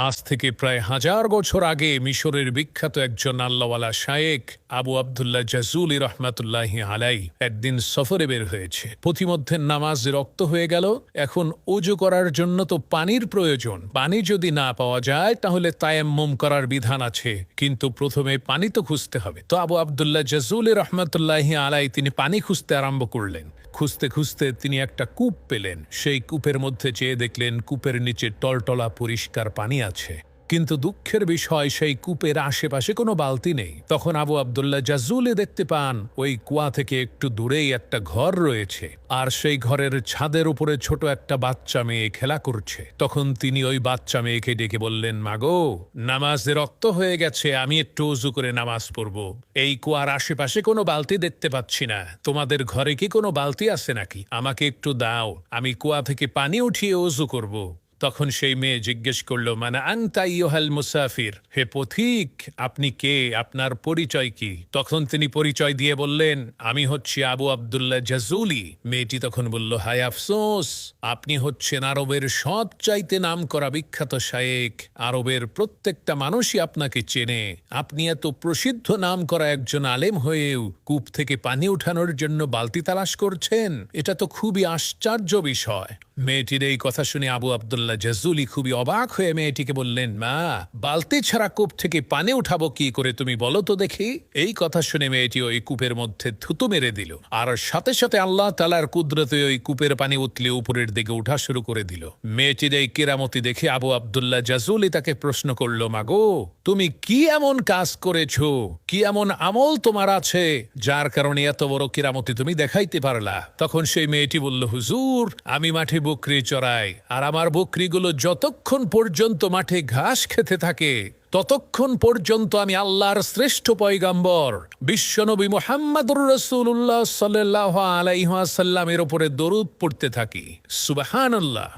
আজ থেকে প্রায় 1000 বছর আগে মিশরের বিখ্যাত একজন আল্লাহওয়ালা শায়েখ আবু আবদুল্লাহ জাজুলি রহমাতুল্লাহি আলাই একদিন সফরে বের হয়েছে। পথিমধ্যে নামাজ রক্ত হয়ে গেল। এখন ওযু করার জন্য তো পানির প্রয়োজন। পানি যদি না পাওয়া যায় তাহলে তায়াম্মুম করার বিধান আছে, কিন্তু প্রথমে পানি তো খুঁজতে হবে। তো আবু আবদুল্লাহ জাজুলি রহমাতুল্লাহি আলাই তিনি পানি খুঁজতে আরম্ভ করলেন। খুঁজতে খুঁজতে তিনি একটা কূপ পেলেন। সেই কূপের মধ্যে চেয়ে দেখলেন কূপের নিচে টলটলা পরিষ্কার পানি আছে, কিন্তু দুঃখের বিষয় সেই কূপের আশেপাশে কোনো বালতি নেই। তখন আবু আবদুল্লাহ জাজুলি দেখতে পান ওই কুয়া থেকে একটু দূরেই একটা ঘর রয়েছে, আর সেই ঘরের ছাদের উপরে ছোট একটা বাচ্চা মেয়ে খেলা করছে। তখন তিনি ওই বাচ্চা মেয়েকে ডেকে বললেন, মাগো, নামাজে রক্ত হয়ে গেছে, আমি একটু উযু করে নামাজ পড়ব। এই কুয়ার আশেপাশে কোনো বালতি দেখতে পাচ্ছি না, তোমাদের ঘরে কি কোনো বালতি আছে নাকি? আমাকে একটু দাও, আমি কুয়া থেকে পানি উঠিয়ে উযু করব। তখন সেই মেয়ে জিজ্ঞেস করল, মানে আনতা আইয়ুহাল মুসাফির, হে পথিক, আপনি কে, আপনার পরিচয় কি? তখন তিনি পরিচয় দিয়ে বললেন, আমি হচ্ছি আবু আবদুল্লাহ জাজুলি। মেয়েটি তখন বলল, হায় আফসোস, আপনি হচ্ছেন আরবের সবচাইতে নামকরা বিখ্যাত শায়েখ। আরবের প্রত্যেকটা মানুষই আপনাকে চেনে। আপনি এত প্রসিদ্ধ নামকরা একজন আলেম হয়েও কূপ থেকে পানি উঠানোর জন্য বালতি তালাশ করছেন, এটা তো খুবই আশ্চর্য বিষয়। মেয়েটির এই কথা শুনে আবু আবদুল্লাহ জাজুলি খুবই অবাক হয়ে মেয়েটিকে বললেন, মা, বালতি ছাড়া কূপ থেকে পানি উঠাবো কি করে, তুমি বলো তো দেখি। এই কথা শুনে মেয়েটি ওই কূপের মধ্যে থুতু মেরে দিল, আর সাথে সাথে আল্লাহ তাআলার কুদরতে ওই কূপের পানি উতলে উপরের দিকে উঠা শুরু করে দিল। মেয়েটির এই কেরামতি দেখে আবু আবদুল্লাহ জাজুলি তাকে প্রশ্ন করল, মাগো, তুমি কি এমন কাজ করেছো, কি এমন আমল তোমার আছে যার কারণে এত বড় কেরামতি তুমি দেখাইতে পারলা? তখন সেই মেয়েটি বলল, হুজুর, আমি মাঠে বকরি চড়াই, আর আমার বকরিগুলো যতক্ষণ পর্যন্ত মাঠে ঘাস খেতে থাকে ততক্ষণ পর্যন্ত আমি আল্লাহর শ্রেষ্ঠ পয়গাম্বর বিশ্বনবী মুহাম্মদুর রাসূলুল্লাহ সাল্লাল্লাহু আলাইহি ওয়াসাল্লামের উপরে দরুদ পড়তে থাকি। সুবহানাল্লাহ।